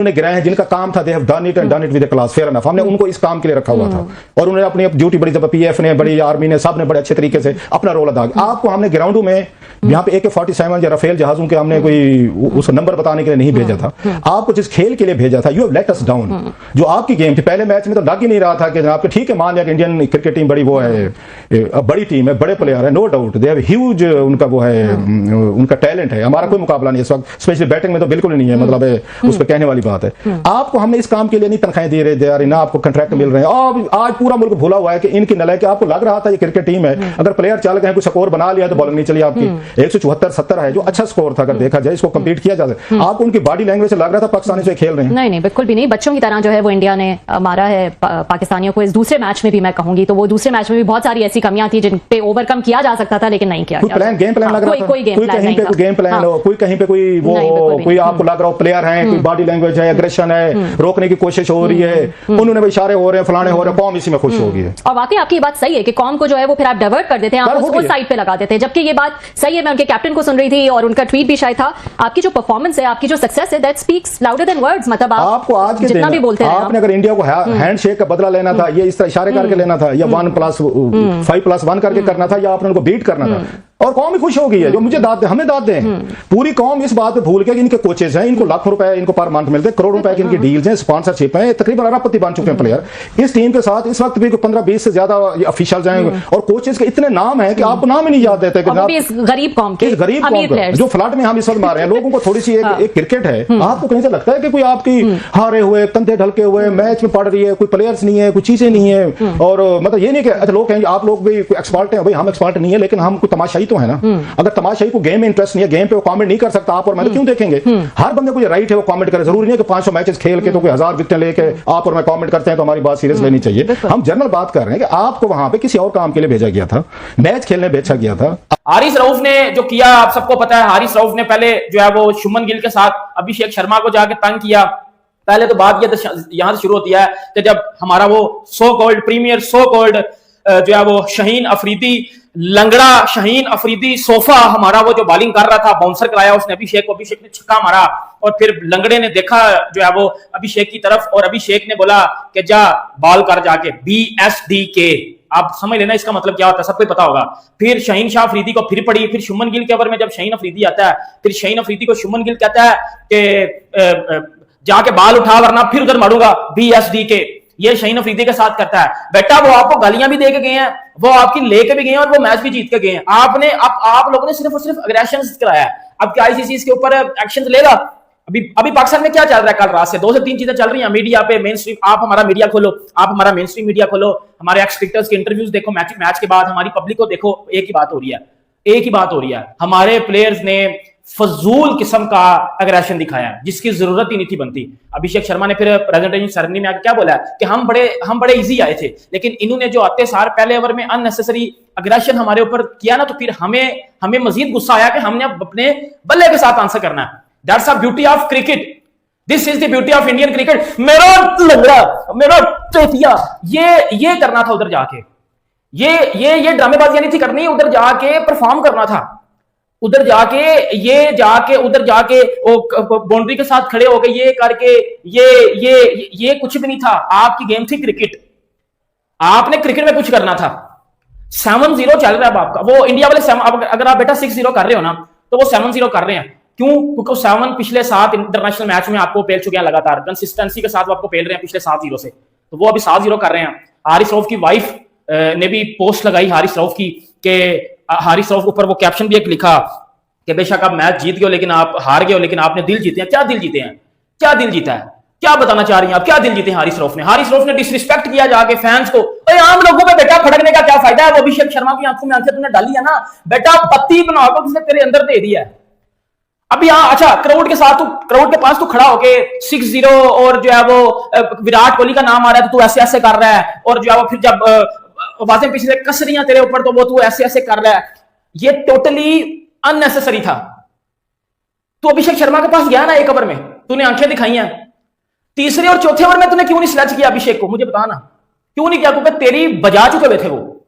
उन्होंने गिराए हैं जिनका काम था, they have done it and done it with a class, fair enough. हमने उनको इस काम के लिए रखा हुआ था और उन्होंने अपनी ड्यूटी बड़ी, जब पीएफ ने, बड़ी आर्मी ने, सब ने बड़े अच्छे तरीके से अपना रोल अदा किया। आपको हमने ग्राउंडों में यहाँ पे AK-47 या राफेल जहाजों के हमने कोई उस नंबर बताने के लिए नहीं भेजा था, आपको जिस खेल के लिए भेजा था, you have let us down. जो आपकी गेम थी पहले मैच में तो लग ही नहीं रहा था कि जनाब ठीक है, मान लिया कि इंडियन क्रिकेट टीम बड़ी वो है, बड़ी टीम है, बड़े प्लेयर है, no doubt they have huge, उनका वो है, उनका टैलेंट है, हमारा कोई मुकाबला नहीं इस वक्त, स्पेशली बैटिंग में तो बिल्कुल नहीं है, मतलब उस पर कहने वाली बात है। आपको हमने इस काम के लिए नहीं तनख्वाहें दे रहे, ना आपको कॉन्ट्रैक्ट मिल रहे हैं, और आज पूरा मुल्क भूला हुआ है कि इनकी नलायकी। आपको लग रहा था ये क्रिकेट टीम है, अगर प्लेयर चल गए, कोई स्कोर बना लिया तो बॉलिंग नहीं चली आपकी, 174-70 है जो अच्छा स्कोर था, अगर देखा जाए इसको कंप्लीट किया जा सकता। आपको उनकी बॉडी लैंग्वेज से लग रहा था पाकिस्तानी से खेल रहे हैं। नहीं, बिल्कुल भी नहीं, बच्चों की तरह जो है वो इंडिया ने मारा है पाकिस्तानियों को। इस दूसरे मैच में भी मैं कहूंगी तो वो दूसरे मैच में भी बहुत सारी ऐसी कमियां थी जिन पे ओवरकम किया जा सकता था, लेकिन नहीं किया गया। गेम प्लान लग रहा था, कोई कहीं पे कोई गेम प्लान हो, कोई कहीं पे कोई वो, कोई आपको लग रहा हो प्लेयर है, कोई बॉडी लैंग्वेज है, एग्रेशन है, रोकने की कोशिश हो रही है, उन्होंने इशारे हो रहे हैं, फलाने हो रहे हैं, कौम इसी में खुश हो गई है। और वाकई आपकी बात सही है कि कौम को जो है वो फिर आप डाइवर्ट कर देते हैं, आप उसको साइड पे लगा देते हैं, जबकि ये बात सही है। मैं उनके कैप्टन को सुन रही थी और उनका ट्वीट भी शायद था, आपकी जो परफॉर्मेंस है, आपकी जो सक्सेस है, that speaks louder than words. मतलब आपको आज के जितना भी बोलते हैं, आपने अगर इंडिया को हैंडशेक का बदला लेना था, ये इस तरह इशारे करके लेना था, या 1+5+1 करके करना था, या आपने उनको बीट करना था, और कौम ही खुश हो गई है। जो मुझे दाद दे, हमें दाद दें, पूरी कौम इस बात पे भूल के कि इनके कोचेस हैं, इनको लाखों रुपए इनको पर मंथ मिलते हैं, करोड़ रुपए की इनकी डील्स हैं, स्पॉन्सरशिप है, तकरीबन अरबपति बन चुके हैं प्लेयर। इस टीम के साथ इस वक्त भी 15-20 से ज्यादा ऑफिशियल जाएंगे, और कोचेस के इतने नाम है कि आपको नाम ही नहीं याद देते। गरीब कौम के, गरीब कौम जो फ्लड में हम इस वक्त मार रहे हैं, लोगों को थोड़ी सी एक क्रिकेट है, आपको कहीं से लगता है कि कोई आपकी हारे हुए, कंधे ढलके हुए मैच में पड़ रही है, कोई प्लेयर्स नहीं है, कोई चीजें नहीं है, और मतलब ये नहीं कि अच्छा लोग कहेंगे आप लोग भी एक्सपर्ट हैं, भाई हम एक्सपर्ट नहीं है, लेकिन हम कोई तमाशाई तो है ना। अगर तमाशाई को गेम में इंटरेस्ट नहीं है, गेम पे वो कमेंट नहीं कर सकता, आप और मैं तो क्यों देखेंगे? हर बंदे को ये राइट है वो कमेंट करे, जरूरी नहीं है कि 500 मैचेस खेल के तो कोई 1000 विकेट लेके आप और मैं कमेंट करते हैं तो हमारी बात सीरियस लेनी चाहिए। हम जनरल बात कर रहे हैं कि आपको वहां पे किसी और काम के लिए भेजा गया था, मैच खेलने भेजा गया था। हारिस रऊफ ने जो किया आप सबको पता है। हारिस रऊफ ने पहले जो है वो शुभमन गिल के साथ अभिषेक शर्मा को जाके तंग किया। पहले तो बात यहां से शुरू होती है कि जब हमारा वो so called premier, so called जो है वो शाहीन अफरीदी, लंगड़ा शाहीन अफरीदी सोफा हमारा वो जो बॉलिंग कर रहा था, बाउंसर कराया उसने अभिषेक को, अभिषेक ने छक्का मारा, और फिर लंगड़े ने देखा जो है वो अभिषेक की तरफ, और अभिषेक ने बोला कि जा बॉल कर जाके, BSDK। आप समझ लेना इसका मतलब क्या होता है, सबको पता होगा। फिर शाहीन शाह अफरीदी को फिर पड़ी, फिर शुभमन गिल के ओवर में जब शाहीन अफरीदी आता है, फिर शाहीन अफरीदी को शुभमन गिल कहता है कि जाके बाल उठा वरना फिर उधर मारूंगा, BSDK। ये शाहीन अफरीदी के साथ करता है। बेटा वो आपको गालियां भी दे के गए हैं, वो आपकी लेके भी गए हैं, और वो मैच भी जीत के गए हैं। आपने आप लोगों ने सिर्फ और सिर्फ अग्रेशन कराया है। अब क्या ICC इसके ऊपर एक्शन लेगा? अभी पाकिस्तान में क्या चल रहा है? कल रात से 2 से 3 चीजें चल रही हैं मीडिया पे, मेन स्ट्रीम। आप हमारा मीडिया खोलो, आप हमारा मेन स्ट्रीम मीडिया खोलो, हमारे एक्स क्रिकेटर्स के इंटरव्यूज देखो, मैच के बाद हमारी पब्लिक को देखो, एक ही बात हो रही है, एक ही बात हो रही है। हमारे प्लेयर्स ने फजूल किस्म का अग्रेशन दिखाया है जिसकी जरूरत ही नहीं थी बनती। अभिषेक शर्मा ने फिर प्रेजेंटेशन सेरेमनी में आके क्या बोला कि हम बड़े इजी आए थे, लेकिन इन्होंने जो आते सार पहले ओवर में अननेसेसरी अग्रेशन हमारे ऊपर किया ना, तो फिर हमें मजीद गुस्सा आया कि हमने अपने बल्ले के साथ आंसर करना है। That's the beauty of cricket, this is the beauty of Indian cricket. मेरा लंगड़ा, मेरा चौथिया, ये करना था उधर जाके, ये ड्रामेबाजी नहीं थी करनी, उधर जाके परफॉर्म करना था। उधर जाके उधर जाके वो बाउंड्री के साथ खड़े हो गए, ये करके ये कुछ भी नहीं था। आपकी गेम थी क्रिकेट, आपने क्रिकेट में कुछ करना था। 7-0 चल रहा है आपका, वो इंडिया वाले अगर आप बेटा 6-0 कर रहे हो ना, तो वो 7-0 कर रहे हैं। क्यों? क्योंकि 7 पिछले 7 इंटरनेशनल मैच में आपको पेल चुके हैं लगातार, कंसिस्टेंसी के साथ वो आपको पेल रहे हैं पिछले 7-0 से, तो वो अभी 7-0 कर रहे हैं। हारिस रऊफ की वाइफ ने भी पोस्ट लगाई हारिस रऊफ की, कि हारिस रऊफ के ऊपर वो कैप्शन भी एक लिखा कि बेशक आप मैच जीत गए हो, लेकिन आप हार गए हो, लेकिन आपने दिल जीते हैं। क्या दिल जीते हैं? क्या दिल जीता है? क्या बताना चाह रही हैं आप? क्या दिल जीते हैं हारिस रऊफ ने? हारिस रऊफ ने डिसरिस्पेक्ट किया जाके फैंस को। अरे आम लोगों पे बेटा फड़कने का क्या फायदा है? वो अभिषेक शर्मा की आंखों में आंखें तुमने डाली है ना बेटा, बत्ती बनाओ तो किसने तेरे अंदर दे दिया है। अभी हाँ, अच्छा क्राउड के पास तू खड़ा होके 6-0 और जो है वो विराट कोहली का नाम आ रहा है तो तू ऐसे ऐसे कर रहा है, और जो है वो फिर जब आवाजें पीछे से कस रही हैं तेरे ऊपर तो वो तू ऐसे ऐसे कर रहा है। ये टोटली अननेसेसरी था। तू अभिषेक शर्मा के पास गया ना एक ओवर में, तूने आंखें दिखाई हैं, तीसरे और चौथे ओवर में तूने क्यों नहीं सिलेक्ट किया अभिषेक को? मुझे बताना क्यों नहीं किया? क्योंकि तेरी बजा चुके हुए थे वो।